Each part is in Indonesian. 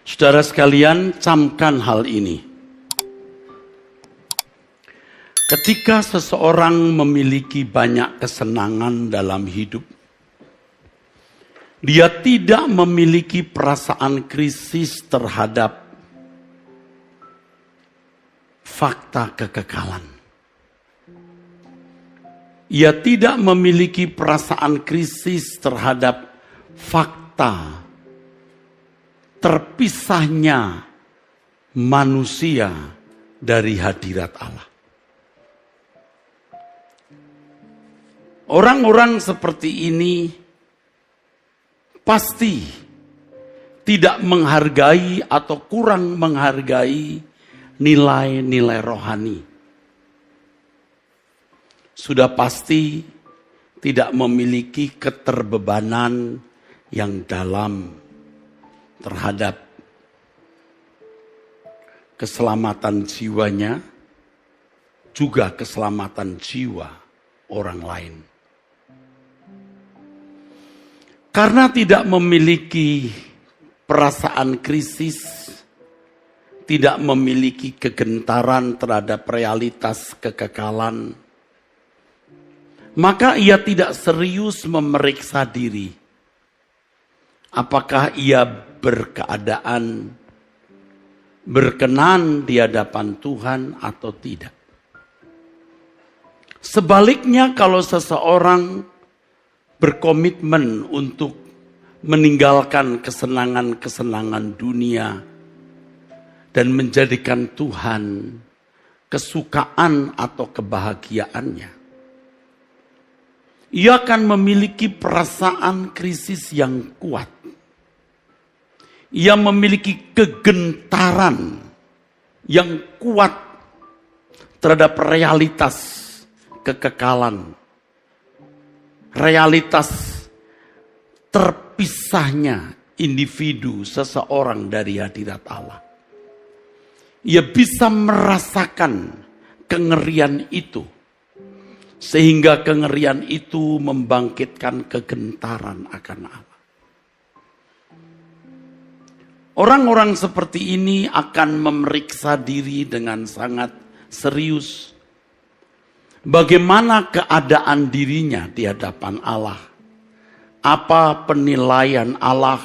Saudara sekalian, camkan hal ini. Ketika seseorang memiliki banyak kesenangan dalam hidup, dia tidak memiliki perasaan krisis terhadap fakta kekekalan. Ia tidak memiliki perasaan krisis terhadap fakta terpisahnya manusia dari hadirat Allah. Orang-orang seperti ini pasti tidak menghargai atau kurang menghargai nilai-nilai rohani. Sudah pasti tidak memiliki keterbebanan yang dalam terhadap keselamatan jiwanya, juga keselamatan jiwa orang lain. Karena tidak memiliki perasaan krisis, tidak memiliki kegentaran terhadap realitas kekekalan, maka ia tidak serius memeriksa diri. Apakah ia berkenan di hadapan Tuhan atau tidak. Sebaliknya, kalau seseorang berkomitmen untuk meninggalkan kesenangan-kesenangan dunia dan menjadikan Tuhan kesukaan atau kebahagiaannya, ia akan memiliki perasaan krisis yang kuat. Ia memiliki kegentaran yang kuat terhadap realitas kekekalan. Realitas terpisahnya individu seseorang dari hadirat Allah. Ia bisa merasakan kengerian itu. Sehingga kengerian itu membangkitkan kegentaran akan Allah. Orang-orang seperti ini akan memeriksa diri dengan sangat serius. Bagaimana keadaan dirinya di hadapan Allah? Apa penilaian Allah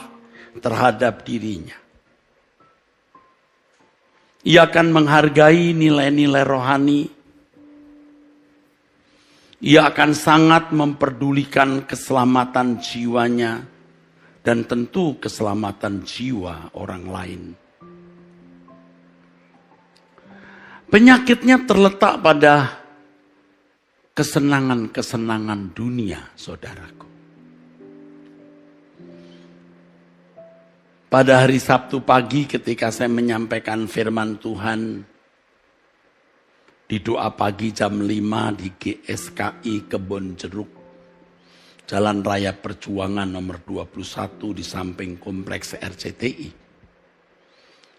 terhadap dirinya? Ia akan menghargai nilai-nilai rohani. Ia akan sangat memperdulikan keselamatan jiwanya dan tentu keselamatan jiwa orang lain. Penyakitnya terletak pada kesenangan-kesenangan dunia, saudaraku. Pada hari Sabtu pagi ketika saya menyampaikan firman Tuhan di doa pagi jam 5 di GSKI Kebon Jeruk, Jalan Raya Perjuangan nomor 21 di samping kompleks RCTI.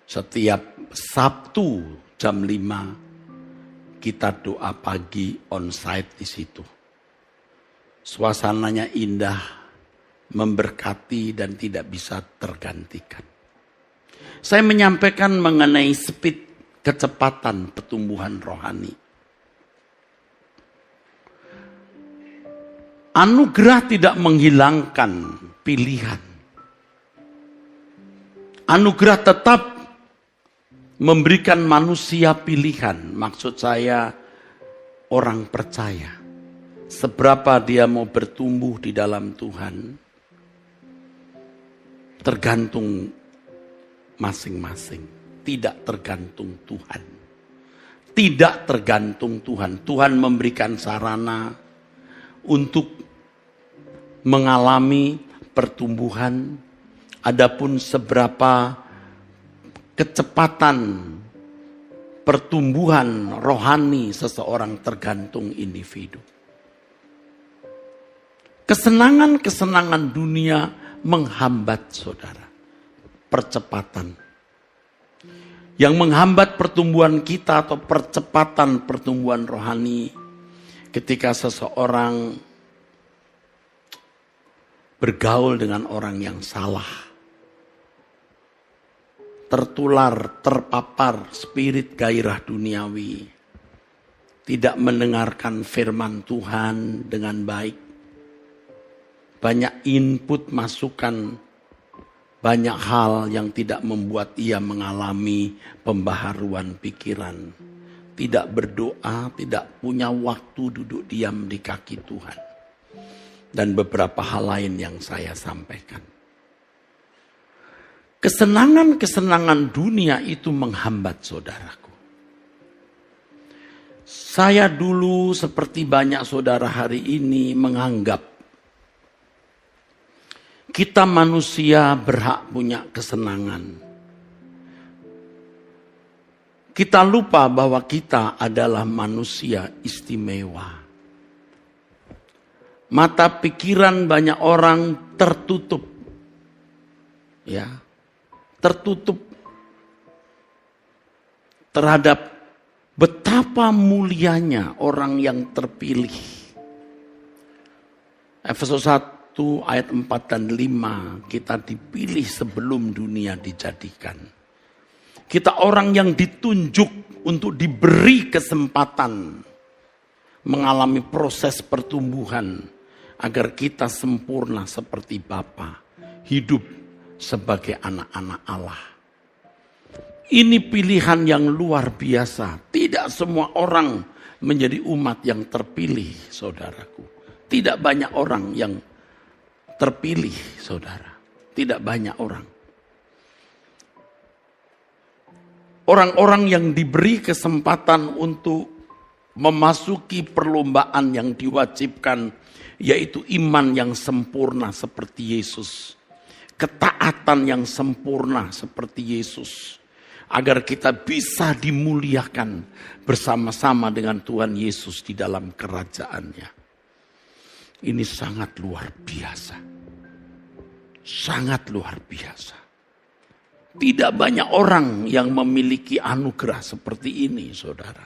Setiap Sabtu jam 5 kita doa pagi onsite di situ. Suasananya indah, memberkati dan tidak bisa tergantikan. Saya menyampaikan mengenai speed, kecepatan pertumbuhan rohani. Anugerah tidak menghilangkan pilihan. Anugerah tetap memberikan manusia pilihan. Maksud saya orang percaya. Seberapa dia mau bertumbuh di dalam Tuhan, tergantung masing-masing. Tidak tergantung Tuhan. Tidak tergantung Tuhan. Tuhan memberikan sarana untuk mengalami pertumbuhan. Adapun seberapa kecepatan pertumbuhan rohani seseorang tergantung individu. Kesenangan-kesenangan dunia menghambat saudara percepatan. Yang menghambat pertumbuhan kita atau percepatan pertumbuhan rohani ketika seseorang bergaul dengan orang yang salah. tertular, terpapar spirit gairah duniawi, tidak mendengarkan firman Tuhan dengan baik, banyak input masukan, banyak hal yang tidak membuat ia mengalami pembaharuan pikiran, tidak berdoa, tidak punya waktu duduk diam di kaki Tuhan, dan beberapa hal lain yang saya sampaikan. Kesenangan-kesenangan dunia itu menghambat saudaraku. Saya dulu seperti banyak saudara hari ini menganggap kita manusia berhak punya kesenangan. Kita lupa bahwa kita adalah manusia istimewa. Mata pikiran banyak orang tertutup. Ya, tertutup terhadap betapa mulianya orang yang terpilih. Efesus 1 ayat 4 dan 5, kita dipilih sebelum dunia dijadikan. Kita orang yang ditunjuk untuk diberi kesempatan mengalami proses pertumbuhan agar kita sempurna seperti Bapa, hidup sebagai anak-anak Allah. Ini pilihan yang luar biasa. Tidak semua orang menjadi umat yang terpilih, saudaraku. Tidak banyak orang yang terpilih, saudara. Tidak banyak orang. Orang-orang yang diberi kesempatan untuk memasuki perlombaan yang diwajibkan, yaitu iman yang sempurna seperti Yesus. Ketaatan yang sempurna seperti Yesus. Agar kita bisa dimuliakan bersama-sama dengan Tuhan Yesus di dalam kerajaannya. Ini sangat luar biasa. Sangat luar biasa. Tidak banyak orang yang memiliki anugerah seperti ini, saudara.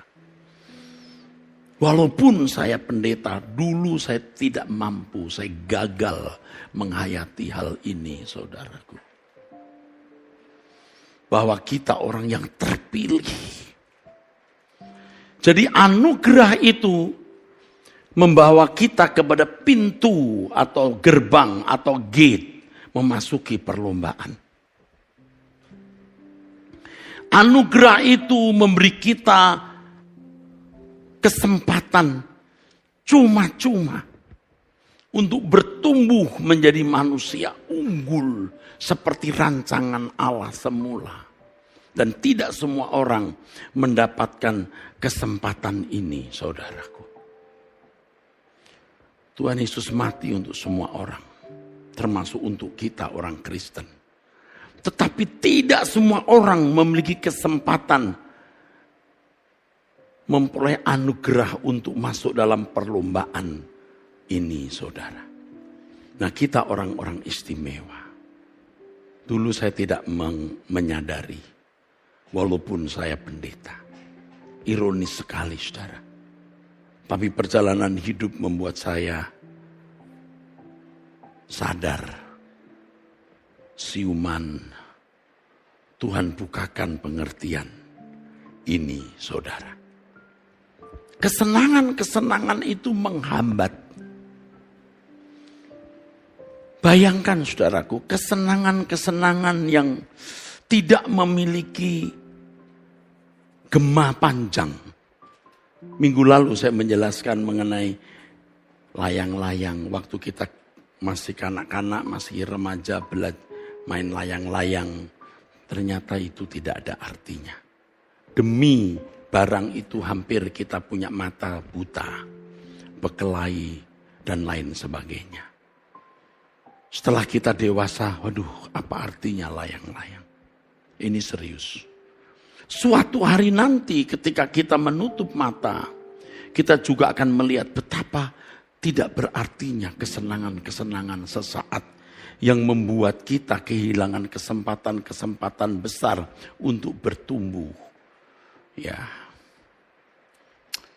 Walaupun saya pendeta, dulu saya tidak mampu, saya gagal menghayati hal ini, saudaraku. Bahwa kita orang yang terpilih. Jadi anugerah itu membawa kita kepada pintu atau gerbang atau gate memasuki perlombaan. Anugerah itu memberi kita kesempatan cuma-cuma untuk bertumbuh menjadi manusia unggul seperti rancangan Allah semula. Dan tidak semua orang mendapatkan kesempatan ini, saudaraku. Tuhan Yesus mati untuk semua orang, termasuk untuk kita orang Kristen. Tetapi tidak semua orang memiliki kesempatan memperoleh anugerah untuk masuk dalam perlombaan ini, saudara. Nah, kita orang-orang istimewa. Dulu saya tidak menyadari, walaupun saya pendeta. Ironis sekali, saudara. Tapi perjalanan hidup membuat saya sadar. Siuman, Tuhan bukakan pengertian ini, saudara. Kesenangan-kesenangan itu menghambat. Bayangkan, saudaraku, kesenangan-kesenangan yang tidak memiliki gema panjang. Minggu lalu saya menjelaskan mengenai layang-layang. Waktu kita masih kanak-kanak, masih remaja, main layang-layang. Ternyata itu tidak ada artinya. Demi barang itu hampir kita punya mata buta, berkelahi, dan lain sebagainya. Setelah kita dewasa, waduh, apa artinya layang-layang? Ini serius. Suatu hari nanti ketika kita menutup mata, kita juga akan melihat betapa tidak berartinya kesenangan-kesenangan sesaat yang membuat kita kehilangan kesempatan-kesempatan besar untuk bertumbuh. Ya,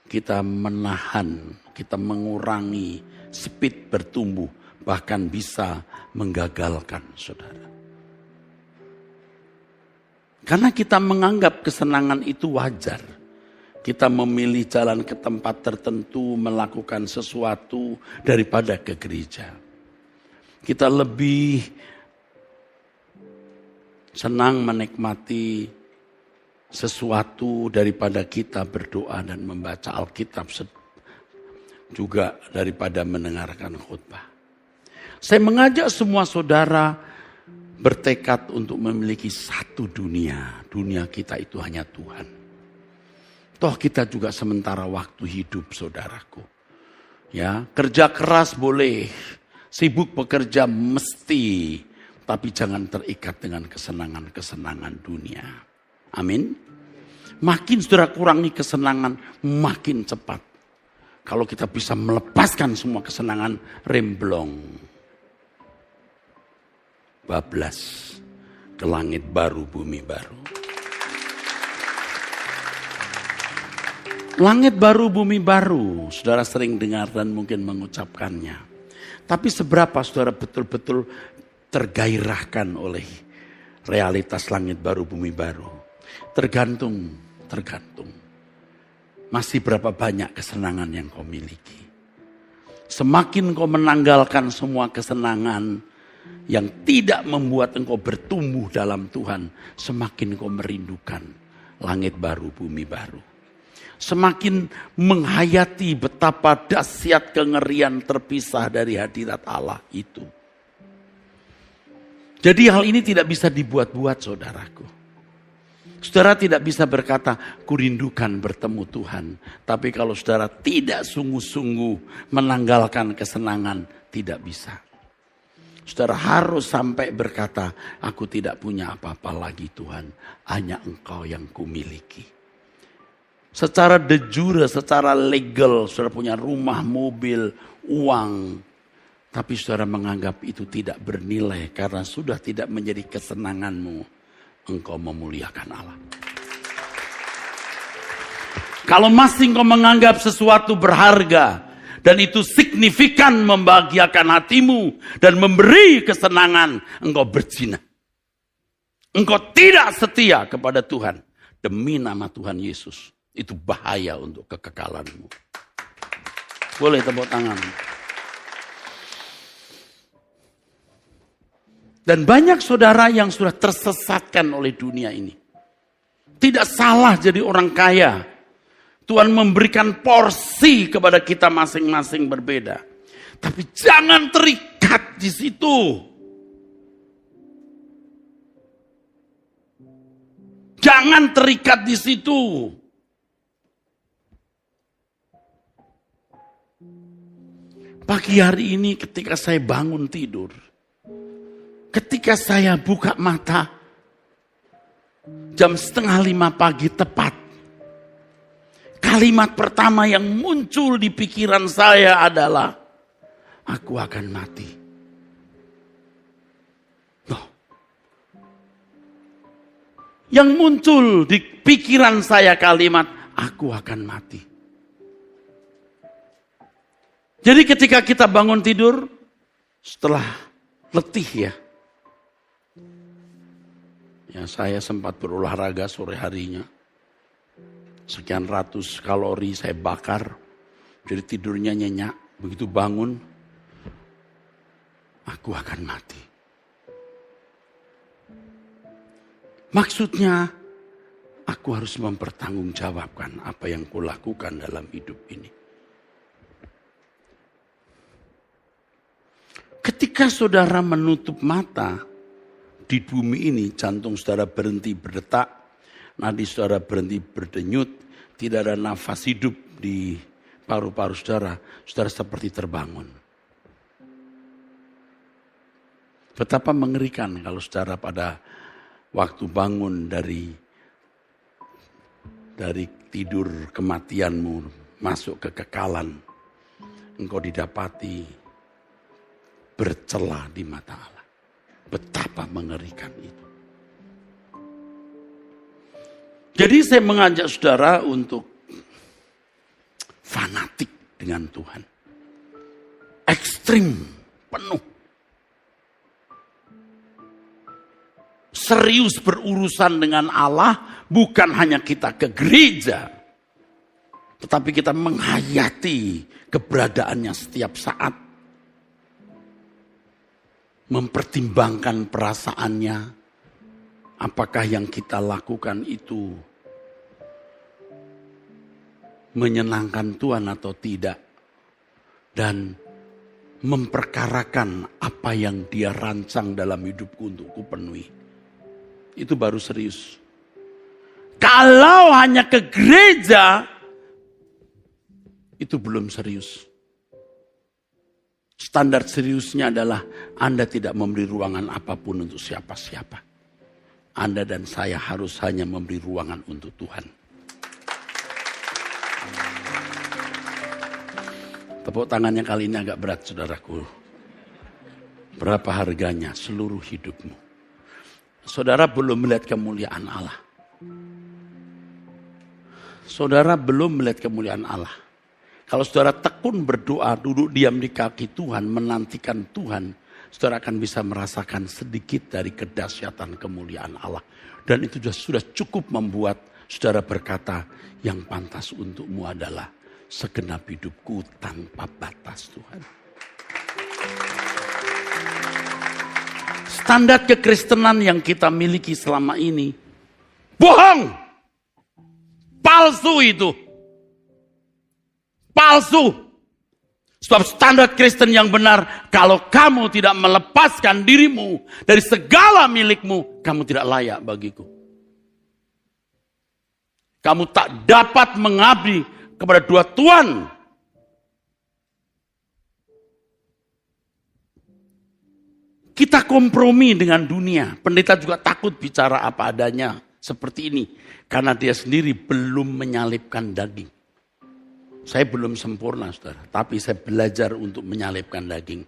kita menahan, kita mengurangi speed bertumbuh, bahkan bisa menggagalkan, saudara. Karena kita menganggap kesenangan itu wajar. Kita memilih jalan ke tempat tertentu, melakukan sesuatu daripada ke gereja. Kita lebih senang menikmati sesuatu daripada kita berdoa dan membaca Alkitab, juga daripada mendengarkan khutbah. Saya mengajak semua saudara bertekad untuk memiliki satu dunia. Dunia kita itu hanya Tuhan. Toh kita juga sementara waktu hidup, saudaraku. Ya, kerja keras boleh, sibuk bekerja mesti, tapi jangan terikat dengan kesenangan-kesenangan dunia. Amin. Makin saudara kurangi kesenangan, makin cepat. Kalau kita bisa melepaskan semua kesenangan, remblong. Bablas ke langit baru, bumi baru. Langit baru, bumi baru. Saudara sering dengar dan mungkin mengucapkannya. Tapi seberapa saudara betul-betul tergairahkan oleh realitas langit baru, bumi baru? Tergantung. Masih berapa banyak kesenangan yang kau miliki? Semakin kau menanggalkan semua kesenangan yang tidak membuat engkau bertumbuh dalam Tuhan, semakin kau merindukan langit baru, bumi baru. Semakin menghayati betapa dahsyat kengerian terpisah dari hadirat Allah itu. Jadi hal ini tidak bisa dibuat-buat, saudaraku. Saudara tidak bisa berkata, kurindukan bertemu Tuhan. Tapi kalau saudara tidak sungguh-sungguh menanggalkan kesenangan, tidak bisa. Saudara harus sampai berkata, aku tidak punya apa-apa lagi Tuhan. Hanya Engkau yang kumiliki. Secara de jure, secara legal, saudara punya rumah, mobil, uang. Tapi saudara menganggap itu tidak bernilai karena sudah tidak menjadi kesenanganmu. Engkau memuliakan Allah. Kalau masih engkau menganggap sesuatu berharga dan itu signifikan membahagiakan hatimu dan memberi kesenangan, engkau berzina. Engkau tidak setia kepada Tuhan demi nama Tuhan Yesus. Itu bahaya untuk kekekalanmu. Boleh tepuk tangan. Dan banyak saudara yang sudah tersesatkan oleh dunia ini. Tidak salah jadi orang kaya. Tuhan memberikan porsi kepada kita masing-masing berbeda. Tapi jangan terikat di situ. Jangan terikat di situ. Pagi hari ini ketika saya bangun tidur, ketika saya buka mata, jam 4:30 pagi tepat, kalimat pertama yang muncul di pikiran saya adalah, aku akan mati. Loh. Yang muncul di pikiran saya kalimat, aku akan mati. Jadi ketika kita bangun tidur, setelah letih ya saya sempat berolahraga sore harinya. Sekian ratus kalori saya bakar, jadi tidurnya nyenyak. Begitu bangun, aku akan mati. Maksudnya, aku harus mempertanggungjawabkan apa yang kulakukan dalam hidup ini. Ketika saudara menutup mata di bumi ini, jantung saudara berhenti berdetak, nadi saudara berhenti berdenyut, tidak ada nafas hidup di paru-paru saudara, saudara seperti terbangun. Betapa mengerikan kalau saudara pada waktu bangun dari tidur kematianmu, masuk kekekalan, engkau didapati bercela di mata Allah. Betapa mengerikan itu. Jadi saya mengajak saudara untuk fanatik dengan Tuhan. Ekstrim, penuh. serius berurusan dengan Allah, bukan hanya kita ke gereja, tetapi kita menghayati keberadaannya setiap saat. Mempertimbangkan perasaannya, apakah yang kita lakukan itu menyenangkan Tuhan atau tidak. Dan memperkarakan apa yang Dia rancang dalam hidupku untuk kupenuhi. Itu baru serius. Kalau hanya ke gereja, itu belum serius. Standar seriusnya adalah Anda tidak memberi ruangan apapun untuk siapa-siapa. Anda dan saya harus hanya memberi ruangan untuk Tuhan. Tepuk tangannya kali ini agak berat, saudaraku. Berapa harganya seluruh hidupmu? Saudara belum melihat kemuliaan Allah. Saudara belum melihat kemuliaan Allah. Kalau saudara tekun berdoa, duduk diam di kaki Tuhan, menantikan Tuhan, saudara akan bisa merasakan sedikit dari kedahsyatan kemuliaan Allah. Dan itu sudah cukup membuat saudara berkata, yang pantas untukmu adalah segenap hidupku tanpa batas Tuhan. Standar kekristenan yang kita miliki selama ini, bohong, palsu itu. Palsu. Sebab standar Kristen yang benar, kalau kamu tidak melepaskan dirimu dari segala milikmu, kamu tidak layak bagiku. Kamu tak dapat mengabdi kepada dua Tuhan. Kita kompromi dengan dunia. Pendeta juga takut bicara apa adanya seperti ini. Karena dia sendiri belum menyalipkan daging. Saya belum sempurna, saudara. Tapi saya belajar untuk menyalipkan daging.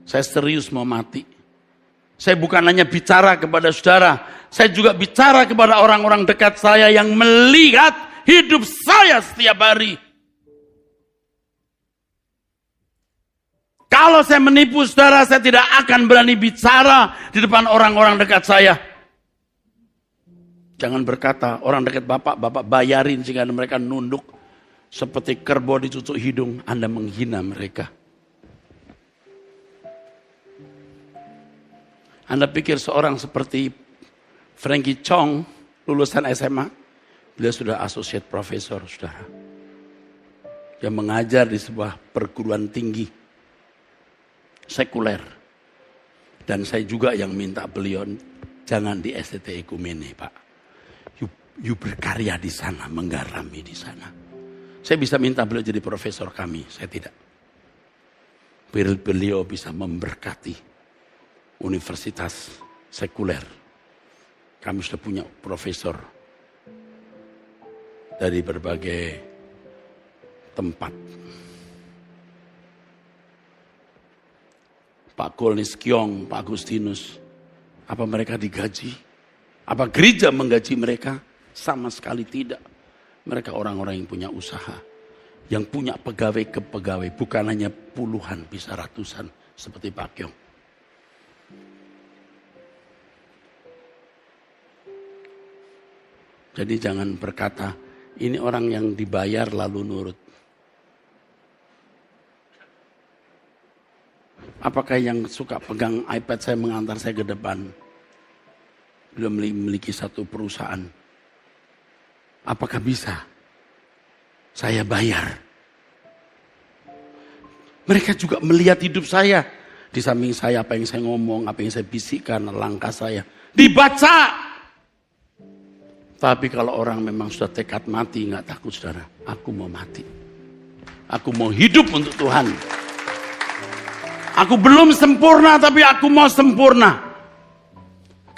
Saya serius mau mati. Saya bukan hanya bicara kepada saudara. Saya juga bicara kepada orang-orang dekat saya yang melihat hidup saya setiap hari. Kalau saya menipu saudara, saya tidak akan berani bicara di depan orang-orang dekat saya. Jangan berkata, orang dekat Bapak bayarin sehingga mereka nunduk. Seperti kerbau dicucuk hidung, Anda menghina mereka. Anda pikir seorang seperti Frankie Chong, lulusan SMA, beliau sudah associate professor, saudara. Dia mengajar di sebuah perguruan tinggi, sekuler. Dan saya juga yang minta beliau, jangan di STT Ekumene, Pak. You berkarya di sana, menggarami di sana. Saya bisa minta beliau jadi profesor kami, saya tidak. Beliau bisa memberkati universitas sekuler. Kami sudah punya profesor dari berbagai tempat. Pak Kolnis Kiong, Pak Agustinus, apa mereka digaji? Apa gereja menggaji mereka? Sama sekali tidak. Mereka orang-orang yang punya usaha, yang punya pegawai ke pegawai, bukan hanya puluhan, bisa ratusan, seperti Pak Kiong. Jadi jangan berkata, ini orang yang dibayar lalu nurut. Apakah yang suka pegang iPad saya mengantar saya ke depan, belum memiliki satu perusahaan? Apakah bisa saya bayar? Mereka juga melihat hidup saya. Di samping saya, apa yang saya ngomong, apa yang saya bisikkan, langkah saya dibaca. Tapi kalau orang memang sudah tekad mati, nggak takut saudara. Aku mau mati. Aku mau hidup untuk Tuhan. Aku belum sempurna, tapi aku mau sempurna.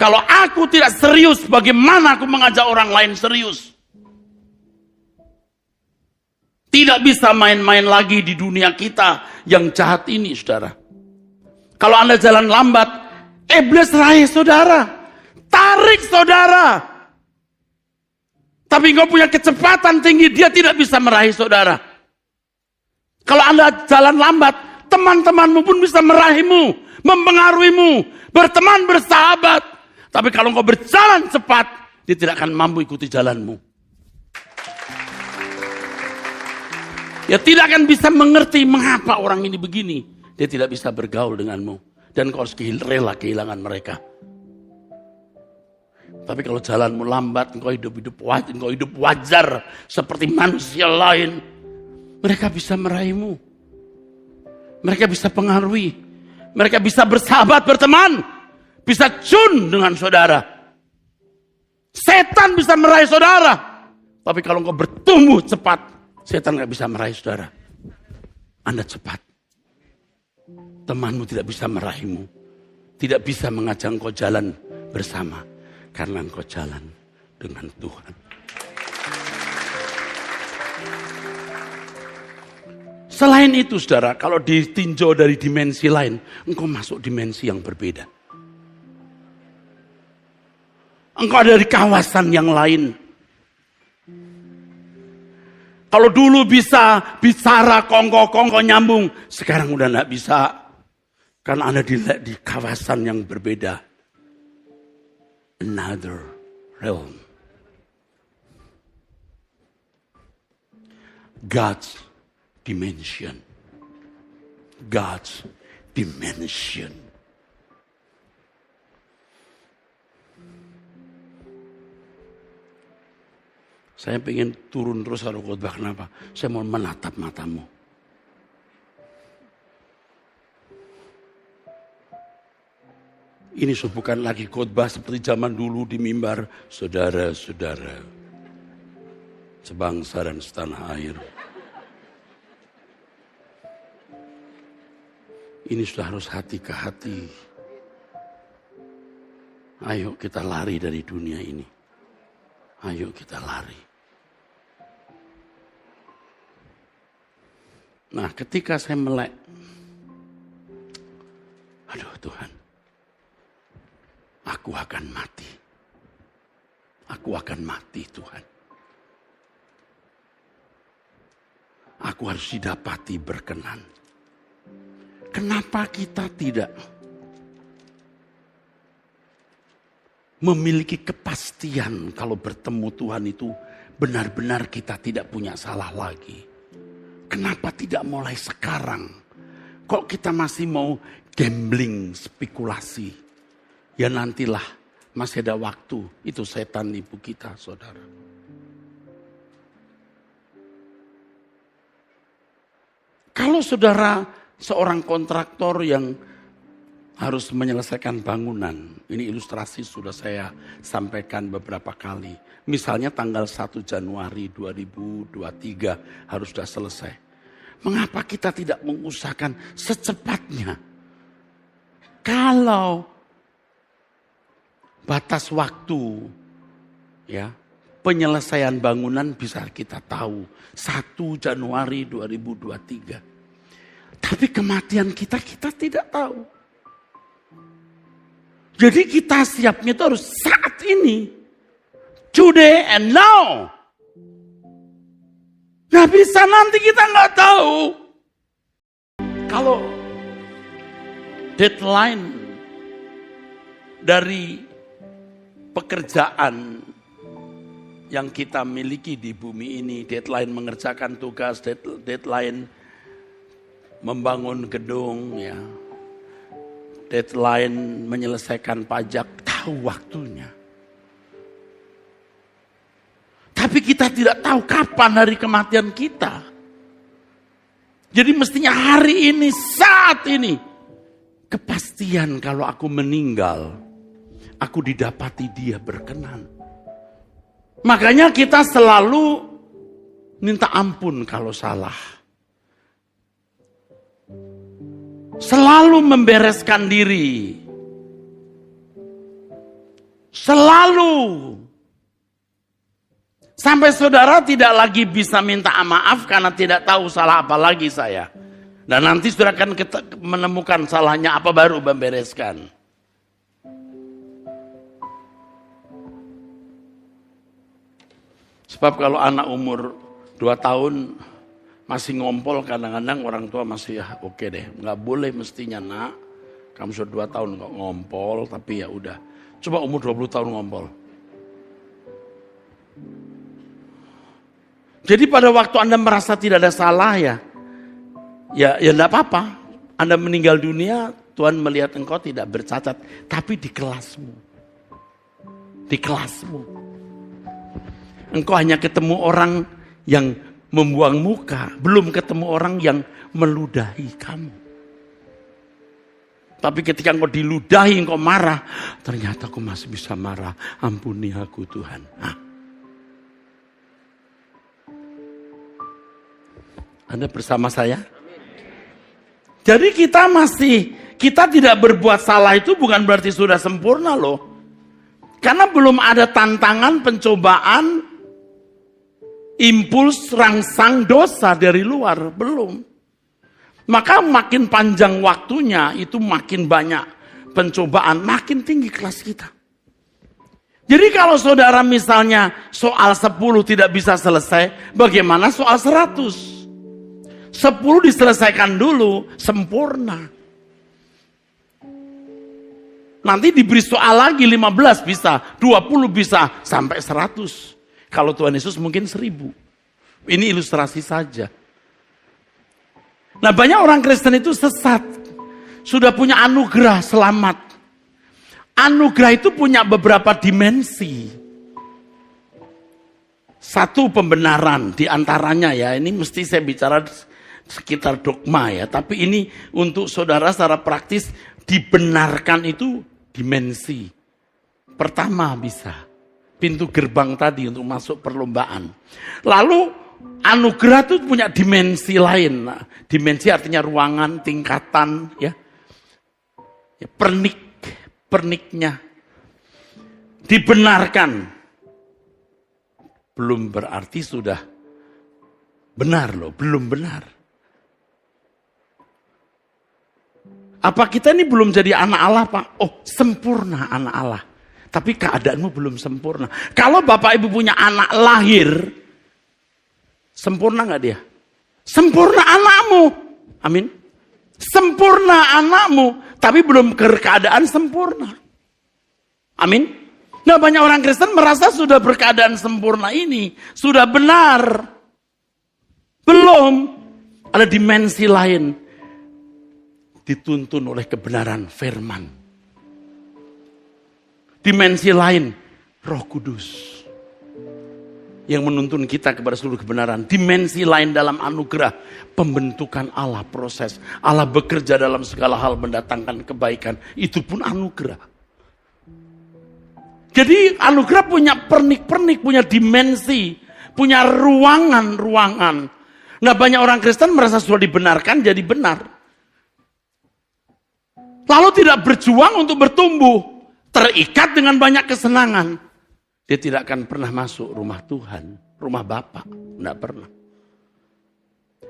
Kalau aku tidak serius, bagaimana aku mengajak orang lain serius? Tidak bisa main-main lagi di dunia kita yang jahat ini, saudara. Kalau Anda jalan lambat, iblis raih saudara. Tarik saudara. Tapi engkau punya kecepatan tinggi, dia tidak bisa meraih saudara. Kalau Anda jalan lambat, teman-temanmu pun bisa meraihmu, mempengaruhimu, berteman, bersahabat. Tapi kalau engkau berjalan cepat, dia tidak akan mampu ikuti jalanmu. Dia tidak akan bisa mengerti mengapa orang ini begini. Dia tidak bisa bergaul denganmu. Dan kau harus rela kehilangan mereka. Tapi kalau jalanmu lambat, engkau hidup wajar seperti manusia lain. Mereka bisa meraihmu. Mereka bisa pengaruhi. Mereka bisa bersahabat, berteman. Bisa cun dengan saudara. Setan bisa meraih saudara. Tapi kalau engkau bertumbuh cepat, setan gak bisa meraih saudara. Anda cepat. Temanmu tidak bisa meraihmu. Tidak bisa mengajak engkau jalan bersama. Karena engkau jalan dengan Tuhan. Selain itu saudara, kalau ditinjau dari dimensi lain, engkau masuk dimensi yang berbeda. Engkau ada di kawasan yang lain. Kalau dulu bisa bicara kongko nyambung, sekarang udah gak bisa. Karena Anda di kawasan yang berbeda. Another realm. God's dimension. God's dimension. Saya pengen turun terus kalau khotbah. Kenapa? Saya mau menatap matamu. Ini bukan lagi khotbah seperti zaman dulu di mimbar. Saudara-saudara, sebangsa dan setanah air. Ini sudah harus hati ke hati. Ayo kita lari dari dunia ini. Ayo kita lari. Nah, ketika saya melek, aduh Tuhan, aku akan mati. Aku akan mati Tuhan. Aku harus didapati berkenan. Kenapa kita tidak memiliki kepastian kalau bertemu Tuhan itu benar-benar kita tidak punya salah lagi? Kenapa tidak mulai sekarang? Kok kita masih mau gambling, spekulasi? Ya nantilah, masih ada waktu. Itu setan nipu kita, saudara. Kalau saudara seorang kontraktor yang harus menyelesaikan bangunan. Ini ilustrasi sudah saya sampaikan beberapa kali. Misalnya tanggal 1 Januari 2023 harus sudah selesai. Mengapa kita tidak mengusahakan secepatnya? Kalau batas waktu ya penyelesaian bangunan bisa kita tahu 1 Januari 2023. Tapi kematian kita tidak tahu. Jadi kita siapnya itu harus saat ini. Today and now. Nah bisa nanti kita nggak tahu. Kalau deadline dari pekerjaan yang kita miliki di bumi ini, deadline mengerjakan tugas, deadline membangun gedung, ya, deadline menyelesaikan pajak, tahu waktunya. Tapi kita tidak tahu kapan hari kematian kita. Jadi mestinya hari ini, saat ini, kepastian kalau aku meninggal, aku didapati Dia berkenan. Makanya kita selalu minta ampun kalau salah. Selalu membereskan diri. Selalu. Sampai saudara tidak lagi bisa minta maaf karena tidak tahu salah apa lagi saya. Dan nanti saudara akan menemukan salahnya apa baru membereskan. Sebab kalau anak umur 2 tahun masih ngompol, kadang-kadang orang tua masih ya oke deh. Nggak boleh mestinya nak, kamu sudah 2 tahun kok ngompol, tapi ya udah. Coba umur 20 tahun ngompol. Jadi pada waktu Anda merasa tidak ada salah ya enggak apa-apa. Anda meninggal dunia, Tuhan melihat engkau tidak bercacat. Tapi di kelasmu. Di kelasmu. Engkau hanya ketemu orang yang membuang muka. Belum ketemu orang yang meludahi kamu. Tapi ketika engkau diludahi, engkau marah. Ternyata aku masih bisa marah. Ampuni aku Tuhan. Anda bersama saya? Jadi kita tidak berbuat salah itu bukan berarti sudah sempurna loh. Karena belum ada tantangan, pencobaan, impuls, rangsang dosa dari luar. Belum. Maka makin panjang waktunya itu makin banyak pencobaan, makin tinggi kelas kita. Jadi kalau saudara misalnya soal 10 tidak bisa selesai, bagaimana soal 100? 10 diselesaikan dulu, sempurna. Nanti diberi soal lagi 15 bisa, 20 bisa, sampai 100. Kalau Tuhan Yesus mungkin 1000. Ini ilustrasi saja. Nah banyak orang Kristen itu sesat. Sudah punya anugerah selamat. Anugerah itu punya beberapa dimensi. Satu pembenaran diantaranya ya, ini mesti saya bicara sekitar dogma ya. Tapi ini untuk saudara secara praktis dibenarkan itu dimensi. Pertama bisa. Pintu gerbang tadi untuk masuk perlombaan. Lalu anugerah itu punya dimensi lain. Nah, dimensi artinya ruangan, tingkatan ya. Perniknya. Dibenarkan. Belum berarti sudah benar loh, belum benar. Apa kita ini belum jadi anak Allah Pak? Oh sempurna anak Allah. Tapi keadaanmu belum sempurna. Kalau Bapak Ibu punya anak lahir, sempurna gak dia? Sempurna anakmu. Amin. Sempurna anakmu, tapi belum keadaan sempurna. Amin. Nah banyak orang Kristen merasa sudah berkeadaan sempurna ini. Sudah benar. Belum. Ada dimensi lain. Dituntun oleh kebenaran firman. Dimensi lain, Roh Kudus. Yang menuntun kita kepada seluruh kebenaran. Dimensi lain dalam anugerah. Pembentukan Allah, proses. Allah bekerja dalam segala hal mendatangkan kebaikan. Itu pun anugerah. Jadi anugerah punya pernik-pernik, punya dimensi. Punya ruangan-ruangan. Nah banyak orang Kristen merasa sudah dibenarkan jadi benar. Lalu tidak berjuang untuk bertumbuh. Terikat dengan banyak kesenangan. Dia tidak akan pernah masuk rumah Tuhan. Rumah Bapa. Tidak pernah.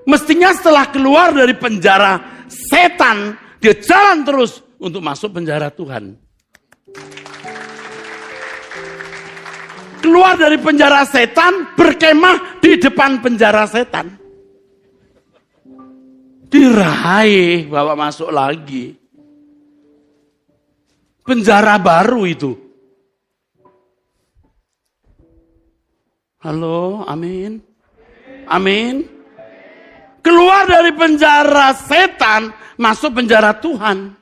Mestinya setelah keluar dari penjara setan. Dia jalan terus untuk masuk penjara Tuhan. Keluar dari penjara setan. Berkemah di depan penjara setan. Diraih bawa masuk lagi. Penjara baru itu. Halo, amin. Amin. Keluar dari penjara setan, masuk penjara Tuhan.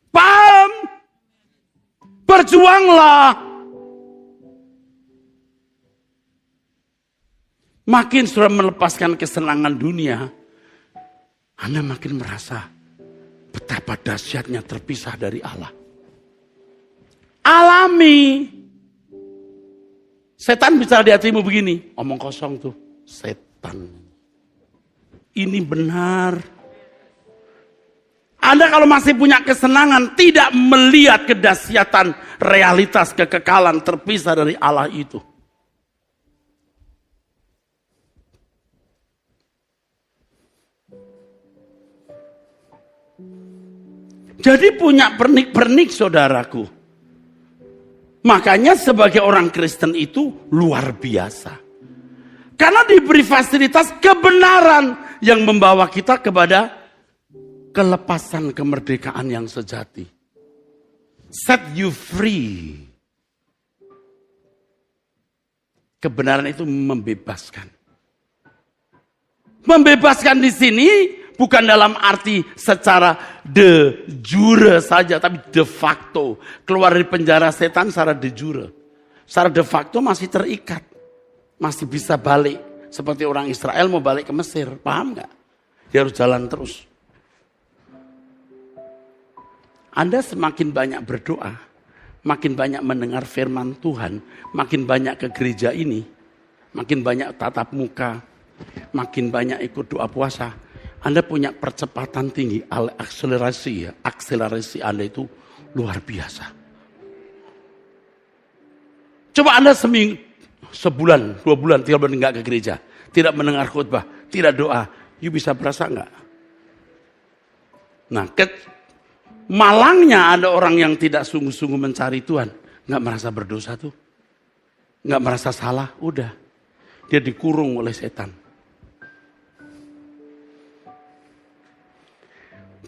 Paham? Berjuanglah. Makin sudah melepaskan kesenangan dunia, Anda makin merasa betapa dahsyatnya terpisah dari Allah. Alami. Setan bicara di hatimu begini. Omong kosong tuh. Setan. Ini benar. Anda kalau masih punya kesenangan. Tidak melihat kedahsyatan. Realitas kekekalan terpisah dari Allah itu. Jadi punya pernik-pernik saudaraku. Makanya sebagai orang Kristen itu luar biasa. Karena diberi fasilitas kebenaran yang membawa kita kepada kelepasan kemerdekaan yang sejati. set you free. Kebenaran itu membebaskan. Membebaskan di sini bukan dalam arti secara de jure saja, tapi de facto. Keluar dari penjara setan secara de jure. Secara de facto masih terikat. Masih bisa balik. Seperti orang Israel mau balik ke Mesir. Paham gak? Dia harus jalan terus. Anda semakin banyak berdoa, makin banyak mendengar firman Tuhan, makin banyak ke gereja ini, makin banyak tatap muka, makin banyak ikut doa puasa, Anda punya percepatan tinggi, akselerasi Anda itu luar biasa. Coba Anda sebulan, 2 bulan, 3 bulan enggak ke gereja, tidak mendengar khutbah, tidak doa, you bisa berasa enggak? Nah, malangnya ada orang yang tidak sungguh-sungguh mencari Tuhan, enggak merasa berdosa tuh, enggak merasa salah, udah, dia dikurung oleh setan.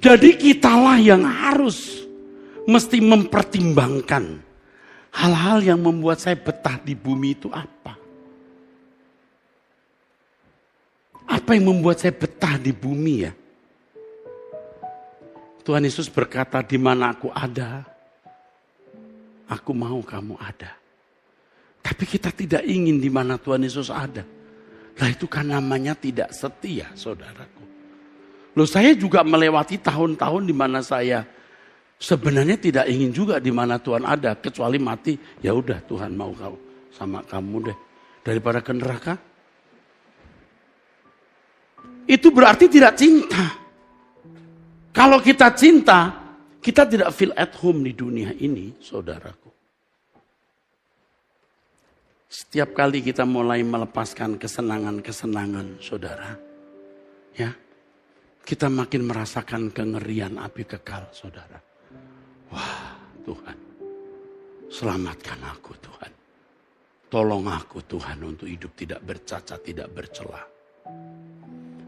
Jadi kitalah yang harus mesti mempertimbangkan hal-hal yang membuat saya betah di bumi itu apa. Apa yang membuat saya betah di bumi ya? Tuhan Yesus berkata, di mana aku ada, aku mau kamu ada. Tapi kita tidak ingin di mana Tuhan Yesus ada. Lah itu kan namanya tidak setia, saudaraku. Loh, saya juga melewati tahun-tahun di mana saya sebenarnya tidak ingin juga di mana Tuhan ada, kecuali mati. Ya udah, Tuhan mau kau sama kamu deh, daripada ke neraka. Itu berarti tidak cinta. Kalau kita cinta, kita tidak feel at home di dunia ini, saudaraku. Setiap kali kita mulai melepaskan kesenangan-kesenangan, saudara, ya, kita makin merasakan kengerian api kekal, saudara. Wah, Tuhan, selamatkan aku, Tuhan. Tolong aku, Tuhan, untuk hidup tidak bercacat, tidak bercela.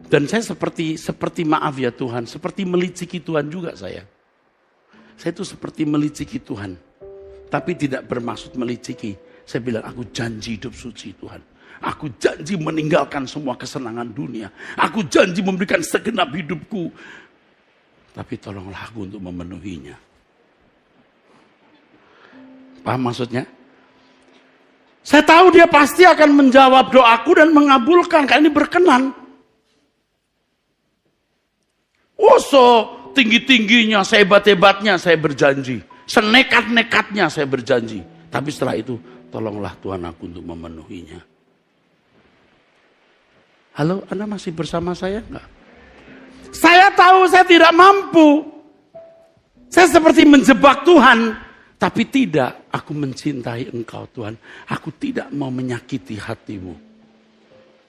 Dan saya seperti maaf ya Tuhan, seperti meliciki Tuhan juga saya. Saya itu seperti meliciki Tuhan, tapi tidak bermaksud meliciki. Saya bilang, aku janji hidup suci, Tuhan. Aku janji meninggalkan semua kesenangan dunia. Aku janji memberikan segenap hidupku. Tapi tolonglah aku untuk memenuhinya. Paham maksudnya? Saya tahu dia pasti akan menjawab doaku dan mengabulkan. Karena ini berkenan. Oh, so tinggi-tingginya, sehebat-hebatnya saya berjanji. Senekat-nekatnya saya berjanji. Tapi setelah itu, tolonglah Tuhan aku untuk memenuhinya. Halo, Anda masih bersama saya enggak? Saya tahu saya tidak mampu. Saya seperti menjebak Tuhan. Tapi tidak, aku mencintai Engkau Tuhan. Aku tidak mau menyakiti hatimu.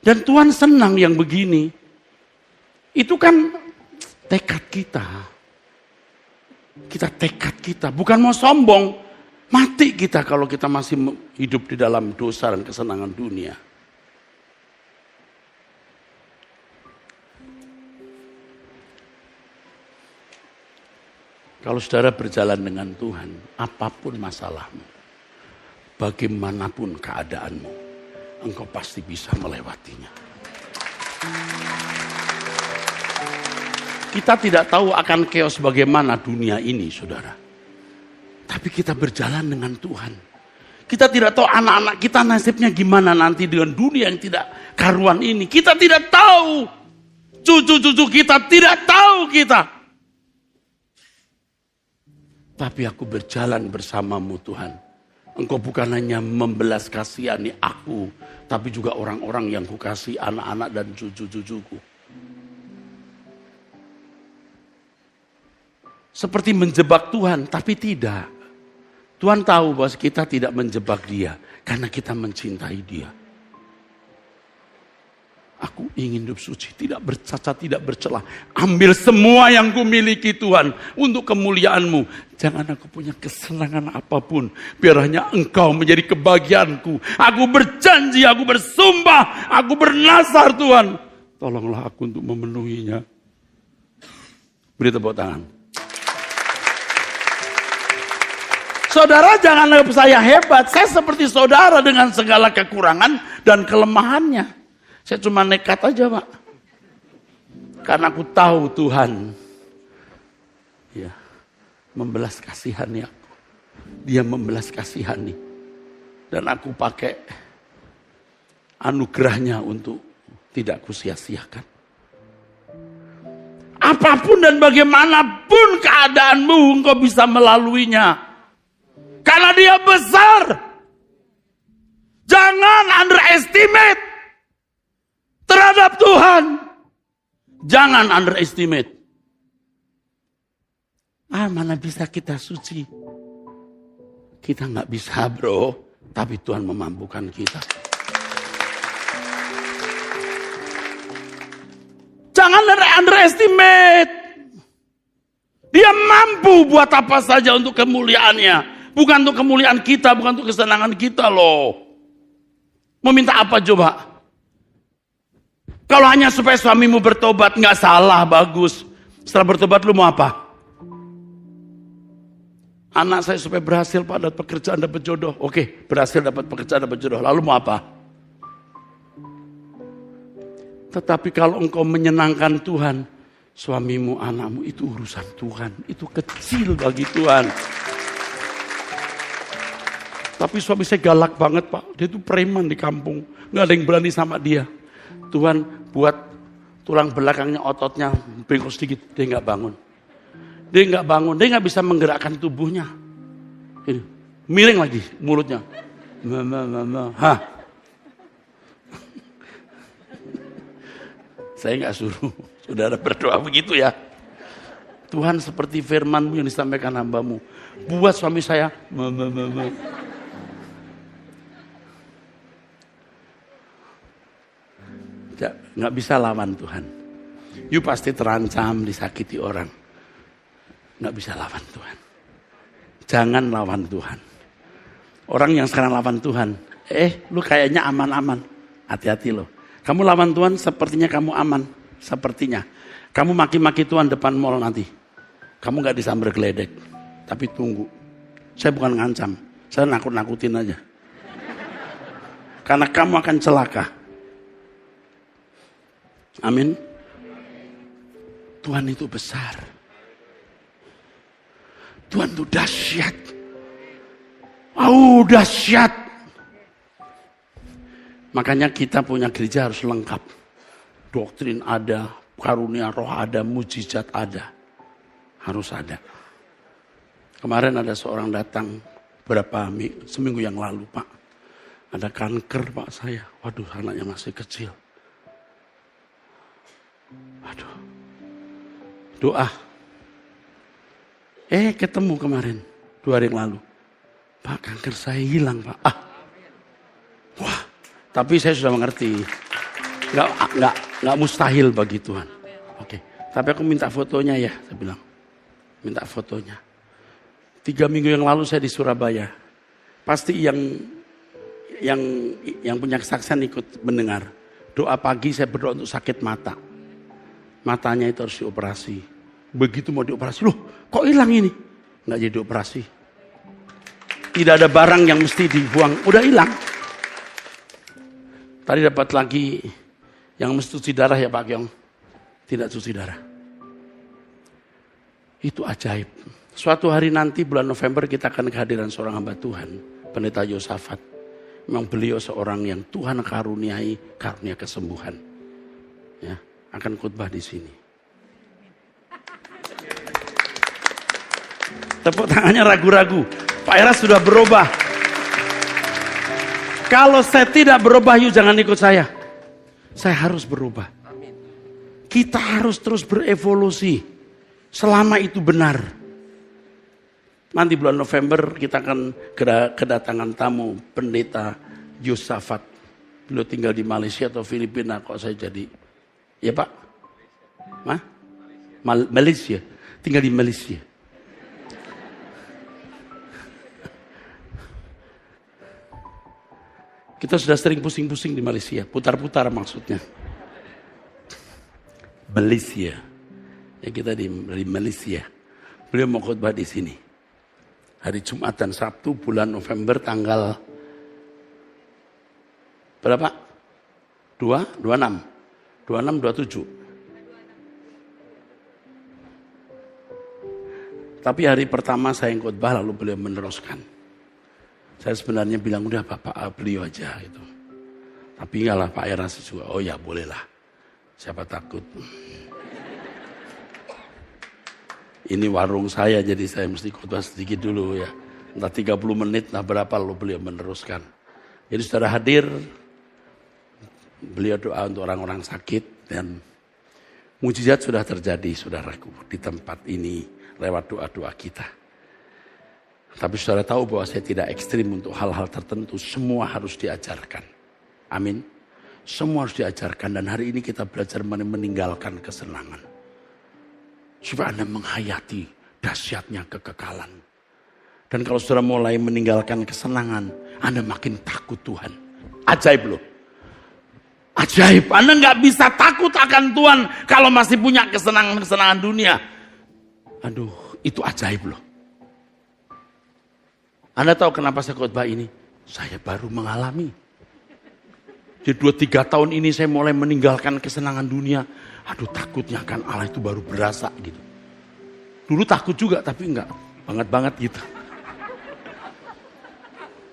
Dan Tuhan senang yang begini. Itu kan tekad kita. Tekad kita. Bukan mau sombong. Mati kita kalau kita masih hidup di dalam dosa dan kesenangan dunia. Kalau saudara berjalan dengan Tuhan, apapun masalahmu, bagaimanapun keadaanmu, engkau pasti bisa melewatinya. Kita tidak tahu akan chaos bagaimana dunia ini, saudara. Tapi kita berjalan dengan Tuhan. Kita tidak tahu anak-anak kita nasibnya gimana nanti dengan dunia yang tidak karuan ini. Kita tidak tahu. Cucu-cucu kita tidak tahu kita. Tapi aku berjalan bersamamu Tuhan. Engkau bukan hanya membelas kasihani aku, tapi juga orang-orang yang kukasih, anak-anak dan cucu-cucuku. Seperti menjebak Tuhan, tapi tidak. Tuhan tahu bahwa kita tidak menjebak dia, karena kita mencintai dia. Aku ingin hidup suci, tidak bercacat, tidak bercelah. Ambil semua yang kumiliki Tuhan untuk kemuliaan-Mu. Jangan aku punya kesenangan apapun. Biar hanya Engkau menjadi kebahagiaanku. Aku berjanji, aku bersumpah, aku bernazar Tuhan. Tolonglah aku untuk memenuhinya. Beri tepuk tangan. saudara jangan anggap saya hebat. Saya seperti saudara dengan segala kekurangan dan kelemahannya. Saya cuma nekat aja, Pak. Karena aku tahu Tuhan ya, membelas kasihani aku. Dia membelas kasihani. Dan aku pakai anugerahnya untuk tidak kusia-siakan. Apapun dan bagaimanapun keadaanmu, engkau bisa melaluinya. Karena dia besar. Jangan underestimate terhadap Tuhan. Jangan underestimate. Mana bisa kita suci? Kita nggak bisa, bro. Tapi Tuhan memampukan kita. Jangan underestimate. Dia mampu buat apa saja untuk kemuliaannya. Bukan untuk kemuliaan kita, bukan untuk kesenangan kita loh. Mau minta apa coba? Kalau hanya supaya suamimu bertobat, nggak salah, bagus. Setelah bertobat lu mau apa? Anak saya supaya berhasil, Pak, dapat pekerjaan, dapat jodoh. Oke, berhasil dapat pekerjaan, dapat jodoh. Lalu mau apa? Tetapi kalau engkau menyenangkan Tuhan, suamimu, anakmu, itu urusan Tuhan. Itu kecil bagi Tuhan. Tapi suami saya galak banget, Pak. Dia itu preman di kampung. Nggak ada yang berani sama dia. Tuhan buat tulang belakangnya, ototnya bengkok sedikit. Dia nggak bangun. Dia nggak bisa menggerakkan tubuhnya. Ini, miring lagi mulutnya. Mama. Hah. Saya nggak suruh saudara berdoa begitu ya. Tuhan seperti firman-Mu yang disampaikan hamba-Mu. Buat suami saya. Mama. Nggak bisa lawan Tuhan. You pasti terancam, disakiti orang. Nggak bisa lawan Tuhan. Jangan lawan Tuhan. Orang yang sekarang lawan Tuhan, lu kayaknya aman-aman. Hati-hati loh. Kamu lawan Tuhan sepertinya kamu aman. Sepertinya. Kamu maki-maki Tuhan depan mall nanti. Kamu nggak disambar geledek. Tapi tunggu. Saya bukan ngancam. Saya nakut-nakutin aja. Karena kamu akan celaka. Amin. Tuhan itu besar. Tuhan itu dahsyat. Dahsyat. Makanya kita punya gereja harus lengkap. Doktrin ada, karunia roh ada, mujizat ada. Harus ada. Kemarin ada seorang datang seminggu yang lalu, Pak. Ada kanker, Pak, saya. Waduh, anaknya masih kecil. Waduh. Doa. Ketemu kemarin 2 hari yang lalu. Pak, kanker saya hilang, Pak. Wah, tapi saya sudah mengerti. Nggak mustahil bagi Tuhan. Oke, tapi aku minta fotonya ya, saya bilang. Minta fotonya. 3 minggu yang lalu saya di Surabaya. Pasti yang punya kesaksian ikut mendengar. Doa pagi saya berdoa untuk sakit mata. Matanya itu harus dioperasi. Begitu mau dioperasi, loh kok hilang ini? Nggak jadi dioperasi. Tidak ada barang yang mesti dibuang, udah hilang. Tadi dapat lagi yang mesti cuci darah ya Pak Kyong. Tidak cuci darah. Itu ajaib. Suatu hari nanti bulan November kita akan kehadiran seorang hamba Tuhan. Pendeta Yosafat. Memang beliau seorang yang Tuhan karuniai karunia kesembuhan. Ya, akan khotbah di sini. Tepuk tangannya ragu-ragu. Pak Eras sudah berubah. Kalau saya tidak berubah, yuk jangan ikut saya. Saya harus berubah. Kita harus terus berevolusi. Selama itu benar. Nanti bulan November kita akan kedatangan tamu pendeta Yosafat. Beliau tinggal di Malaysia atau Filipina kok saya jadi. Ya Pak? Malaysia. Tinggal di Malaysia. Kita sudah sering pusing-pusing di Malaysia. Putar-putar maksudnya. Malaysia. Ya kita dari Malaysia. Beliau mau khotbah di sini. Hari Jumat dan Sabtu bulan November tanggal berapa? 26, 27. Tapi hari pertama saya yang khotbah lalu beliau meneruskan. Saya sebenarnya bilang udah Bapak beliau aja gitu. Tapi enggak lah Pak Eras juga. Oh ya bolehlah. Siapa takut. Ini warung saya jadi saya mesti khotbah sedikit dulu ya. Entah 30 menit nah berapa lalu beliau meneruskan. Jadi saudara hadir. Beliau doa untuk orang-orang sakit dan mujizat sudah terjadi saudaraku di tempat ini. Lewat doa-doa kita. Tapi saudara tahu bahwa saya tidak ekstrim untuk hal-hal tertentu. Semua harus diajarkan. Amin. Semua harus diajarkan. Dan hari ini kita belajar meninggalkan kesenangan. Supaya Anda menghayati dahsyatnya kekekalan. Dan kalau saudara mulai meninggalkan kesenangan, Anda makin takut Tuhan. Ajaib loh. Ajaib. Anda gak bisa takut akan Tuhan kalau masih punya kesenangan-kesenangan dunia. Aduh, itu ajaib loh. Anda tahu kenapa saya khotbah ini? Saya baru mengalami. Di 2-3 tahun ini saya mulai meninggalkan kesenangan dunia. Aduh, takutnya kan Allah itu baru berasa gitu. Dulu takut juga, tapi enggak banget gitu.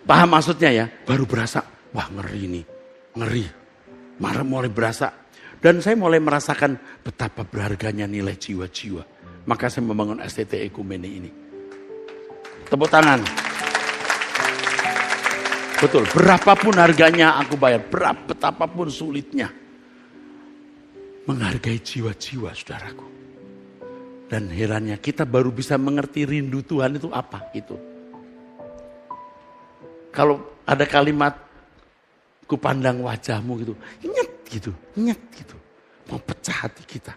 Paham maksudnya ya? Baru berasa, wah ngeri ini, ngeri. Marah mulai berasa. Dan saya mulai merasakan betapa berharganya nilai jiwa-jiwa. Maka saya membangun STT Ekumene ini. Tepuk tangan. Betul, berapapun harganya aku bayar, betapapun sulitnya. Menghargai jiwa-jiwa saudaraku. Dan herannya kita baru bisa mengerti rindu Tuhan itu apa itu. Kalau ada kalimat, ku pandang wajahmu gitu, nyet gitu. Mau pecah hati kita.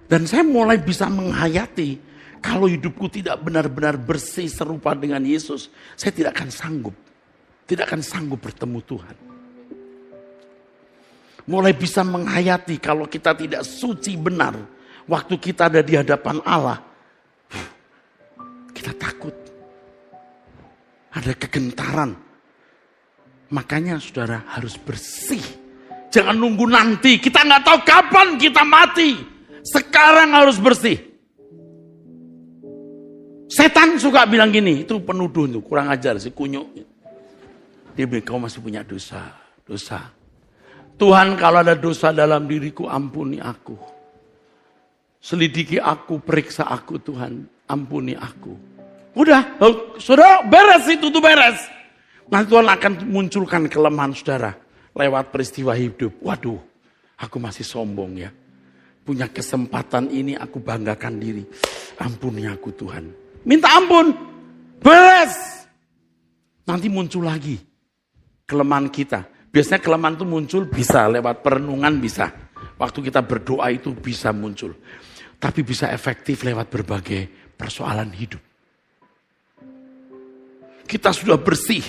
Dan saya mulai bisa menghayati, kalau hidupku tidak benar-benar bersih serupa dengan Yesus, saya tidak akan sanggup. Tidak akan sanggup bertemu Tuhan. Mulai bisa menghayati kalau kita tidak suci benar, waktu kita ada di hadapan Allah, kita takut. Ada kegentaran. Makanya saudara harus bersih. Jangan nunggu nanti, kita nggak tahu kapan kita mati. Sekarang harus bersih. Setan suka bilang gini, itu penuduh itu kurang ajar si kunyuk. Dia bilang kau masih punya dosa. Tuhan kalau ada dosa dalam diriku ampuni aku. Selidiki aku, periksa aku Tuhan, ampuni aku. Udah, saudara beres itu tuh beres. Nanti Tuhan akan munculkan kelemahan saudara lewat peristiwa hidup. Waduh, aku masih sombong ya. Punya kesempatan ini aku banggakan diri. Ampuni aku Tuhan. Minta ampun. Beres. Nanti muncul lagi kelemahan kita. Biasanya kelemahan itu muncul bisa lewat perenungan bisa. Waktu kita berdoa itu bisa muncul. Tapi bisa efektif lewat berbagai persoalan hidup. Kita sudah bersih.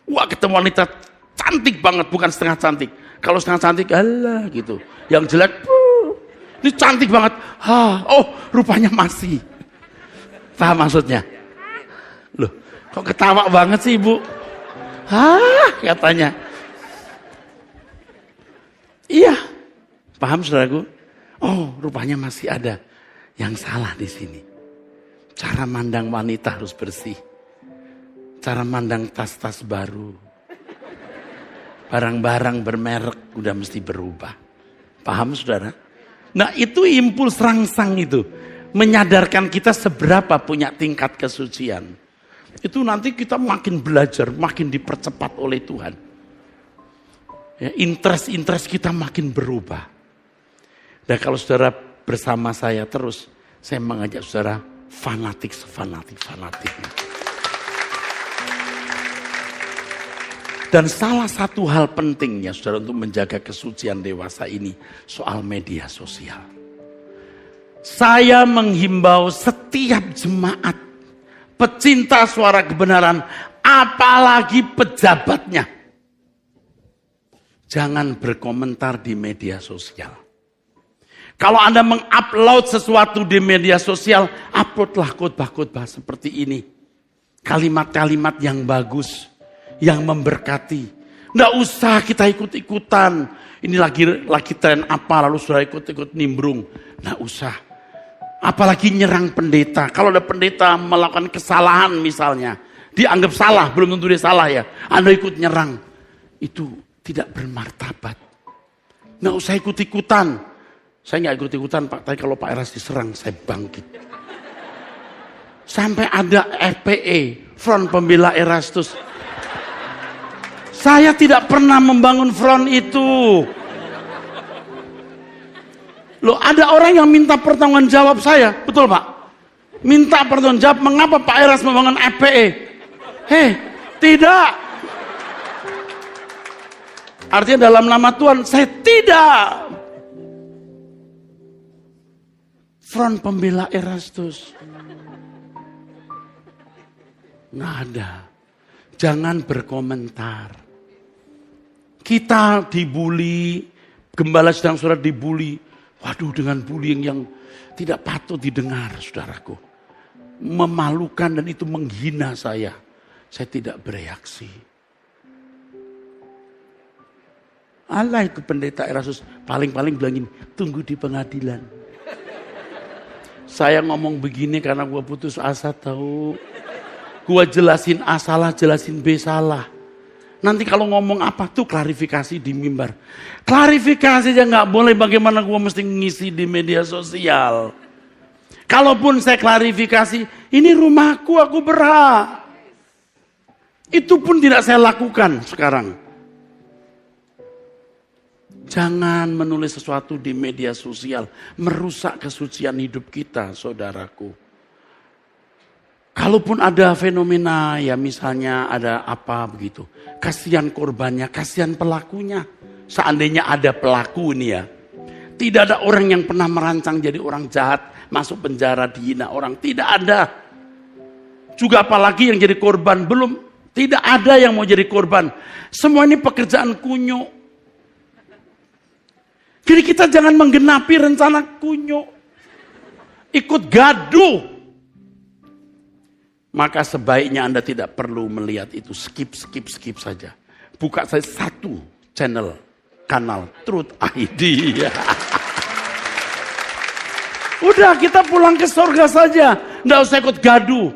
Wah ketemu wanita cantik banget. Bukan setengah cantik. Kalau setengah cantik alah gitu. Yang jelek ini cantik banget. Oh rupanya masih. Paham maksudnya? Loh, kok ketawa banget sih ibu? Katanya. Iya. Paham saudaraku? Oh rupanya masih ada yang salah di sini. Cara mandang wanita harus bersih. Cara mandang tas-tas baru. Barang-barang bermerek udah mesti berubah. Paham saudara? Nah itu impuls rangsang itu. Menyadarkan kita seberapa punya tingkat kesucian. Itu nanti kita makin belajar, makin dipercepat oleh Tuhan. Ya, interest kita makin berubah. Dan kalau saudara bersama saya terus, saya mengajak saudara fanatik. Dan salah satu hal pentingnya saudara untuk menjaga kesucian dewasa ini soal media sosial. Saya menghimbau setiap jemaat, pecinta suara kebenaran, apalagi pejabatnya. Jangan berkomentar di media sosial. Kalau Anda mengupload sesuatu di media sosial, uploadlah khotbah-khotbah seperti ini. kalimat-kalimat yang bagus, yang memberkati. Nggak usah kita ikut-ikutan. Ini lagi tren apa, lalu sudah ikut-ikut nimbrung. Nggak usah. Apalagi nyerang pendeta. Kalau ada pendeta melakukan kesalahan misalnya, dianggap salah, belum tentu dia salah ya. Anda ikut nyerang. Itu tidak bermartabat. Nggak usah ikut-ikutan. Saya nggak ikut-ikutan Pak, tapi kalau Pak Eras diserang, saya bangkit. Sampai ada FPE, Front Pembela Erastus. Saya tidak pernah membangun front itu. Loh, ada orang yang minta pertanggung jawab saya, betul Pak? Minta pertanggung jawab, mengapa Pak Eras membangun FPE? Tidak. Artinya dalam nama Tuhan, saya tidak. Front Pembela Erastus. Nggak ada. Jangan berkomentar. Kita dibully, gembala sedang surat dibully. Waduh, dengan bullying yang tidak patut didengar, saudaraku. Memalukan dan itu menghina saya. Saya tidak bereaksi. Allah itu pendeta Erastus paling-paling bilangin, tunggu di pengadilan. Saya ngomong begini karena gue putus asa tahu. Gue jelasin A salah, jelasin B salah. Nanti kalau ngomong apa tuh klarifikasi di mimbar. Klarifikasi aja nggak boleh, bagaimana gue mesti ngisi di media sosial. Kalaupun saya klarifikasi, ini rumahku, aku berhak. Itu pun tidak saya lakukan sekarang. Jangan menulis sesuatu di media sosial, merusak kesucian hidup kita, saudaraku. Kalaupun ada fenomena, ya misalnya ada apa begitu. Kasihan korbannya, kasihan pelakunya. Seandainya ada pelaku ini ya. Tidak ada orang yang pernah merancang jadi orang jahat, masuk penjara, dihina orang. Tidak ada. Juga apalagi yang jadi korban, belum. Tidak ada yang mau jadi korban. Semua ini pekerjaan kunyuk. Jadi kita jangan menggenapi rencana kunyuk. Ikut gaduh. Maka sebaiknya Anda tidak perlu melihat itu. Skip saja. Buka saja satu kanal Truth ID. Udah, kita pulang ke surga saja. Nggak usah ikut gaduh.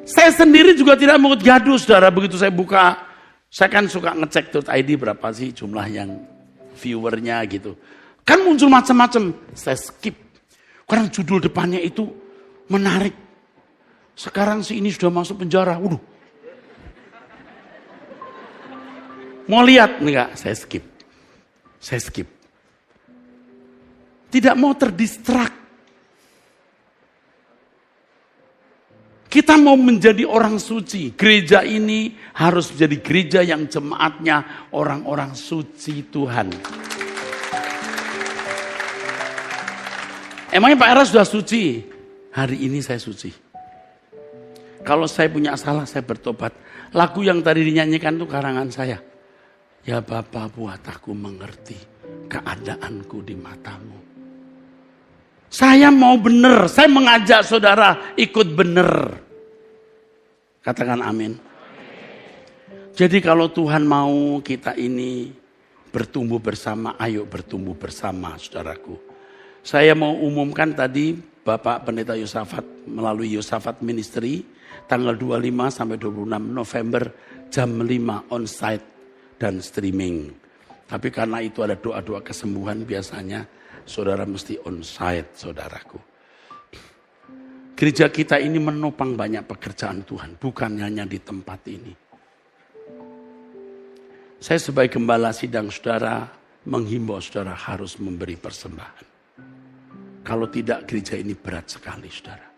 Saya sendiri juga tidak mau ikut gaduh, saudara. Begitu saya buka, saya kan suka ngecek Truth ID berapa sih jumlah yang viewernya gitu. Kan muncul macam-macam. Saya skip. Karena judul depannya itu menarik. Sekarang si ini sudah masuk penjara. Waduh. Mau lihat? Enggak, saya skip. Tidak mau terdistrak. Kita mau menjadi orang suci. Gereja ini harus menjadi gereja yang jemaatnya orang-orang suci Tuhan. Emangnya Pak Era sudah suci? Hari ini saya suci. Kalau saya punya salah, saya bertobat. Lagu yang tadi dinyanyikan itu karangan saya. Ya Bapa, buat aku mengerti keadaanku di matamu. Saya mau benar, saya mengajak saudara ikut benar. Katakan amin. Jadi kalau Tuhan mau kita ini bertumbuh bersama, ayo bertumbuh bersama, saudaraku. Saya mau umumkan tadi Bapak Pendeta Yosafat melalui Yosafat Ministry. Tanggal 25 sampai 26 November jam 5 onsite dan streaming. Tapi karena itu ada doa-doa kesembuhan biasanya saudara mesti onsite, saudaraku. Gereja kita ini menopang banyak pekerjaan Tuhan, bukan hanya di tempat ini. Saya sebagai gembala sidang saudara menghimbau saudara harus memberi persembahan. Kalau tidak gereja ini berat sekali, saudara.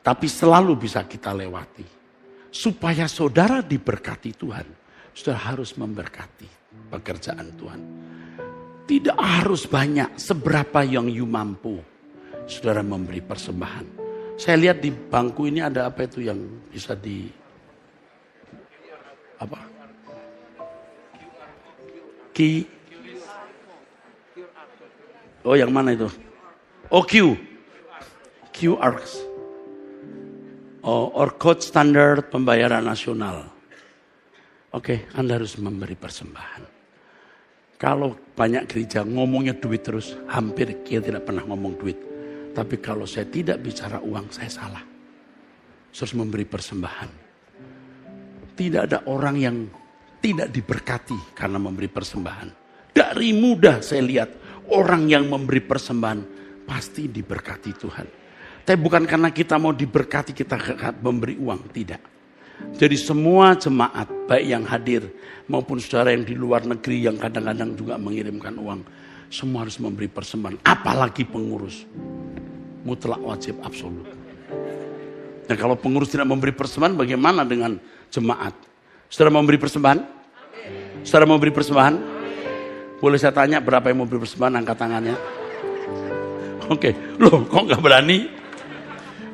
Tapi selalu bisa kita lewati. Supaya saudara diberkati Tuhan, saudara harus memberkati pekerjaan Tuhan. Tidak harus banyak, seberapa yang you mampu, saudara memberi persembahan. Saya lihat di bangku ini ada apa itu yang bisa di... Apa? Oh, yang mana itu? Oh, QR. or code standar pembayaran nasional. Oke, Anda harus memberi persembahan. Kalau banyak gereja ngomongnya duit terus, hampir kita tidak pernah ngomong duit. Tapi kalau saya tidak bicara uang, saya salah. Saya harus memberi persembahan. Tidak ada orang yang tidak diberkati karena memberi persembahan. Dari muda saya lihat orang yang memberi persembahan pasti diberkati Tuhan. Tapi bukan karena kita mau diberkati kita memberi uang, tidak. Jadi semua jemaat baik yang hadir maupun saudara yang di luar negeri yang kadang-kadang juga mengirimkan uang, semua harus memberi persembahan. Apalagi pengurus, mutlak wajib absolut. Nah kalau pengurus tidak memberi persembahan, bagaimana dengan jemaat? Saudara memberi persembahan? Saudara memberi persembahan? Boleh saya tanya berapa yang memberi persembahan? Angkat tangannya. Oke, loh kok gak berani?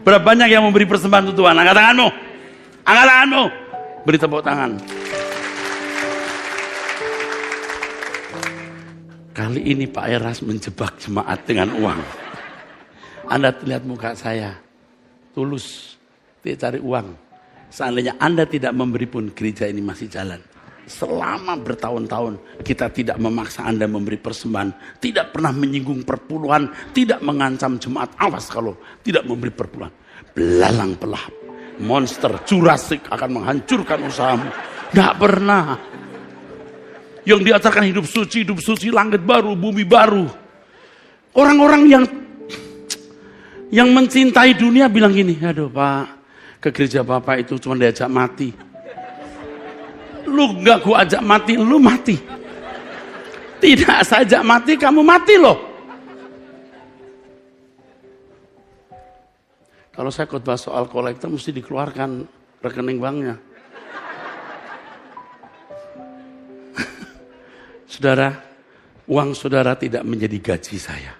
Berapa banyak yang memberi persembahan untuk Tuhan? Angkat tanganmu. Angkat tanganmu. Beri tepuk tangan. Kali ini Pak Eras menjebak jemaat dengan uang. Anda lihat muka saya. Tulus. Tidak cari uang. Seandainya Anda tidak memberi pun gereja ini masih jalan. Selama bertahun-tahun kita tidak memaksa Anda memberi persembahan. Tidak pernah menyinggung perpuluhan. Tidak mengancam jemaat. Awas kalau tidak memberi perpuluhan. Belalang pelahap. Monster Jurassic akan menghancurkan usahamu. Tidak pernah. Yang diajarkan hidup suci, langit baru, bumi baru. Orang-orang yang mencintai dunia bilang gini, aduh Pak, ke gereja Bapak itu cuma diajak mati. Lu gak gua ajak mati, lu mati. Tidak saya ajak mati, kamu mati loh. Kalau saya khotbah soal kolektor mesti dikeluarkan rekening banknya. Saudara, uang saudara tidak menjadi gaji saya.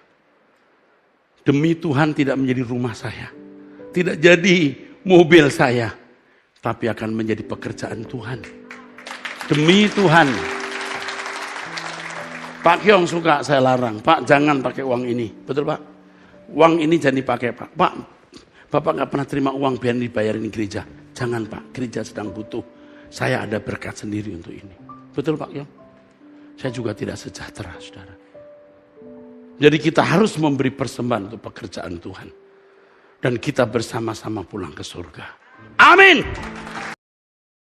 Demi Tuhan tidak menjadi rumah saya. Tidak jadi mobil saya. Tapi akan menjadi pekerjaan Tuhan. Demi Tuhan. Pak Kyong suka saya larang. Pak jangan pakai uang ini. Betul Pak? Uang ini jangan dipakai Pak. Pak, Bapak gak pernah terima uang biar dibayarin gereja. Jangan Pak, gereja sedang butuh. Saya ada berkat sendiri untuk ini. Betul Pak Kyong? Saya juga tidak sejahtera, saudara. Jadi kita harus memberi persembahan untuk pekerjaan Tuhan. Dan kita bersama-sama pulang ke surga. Amin.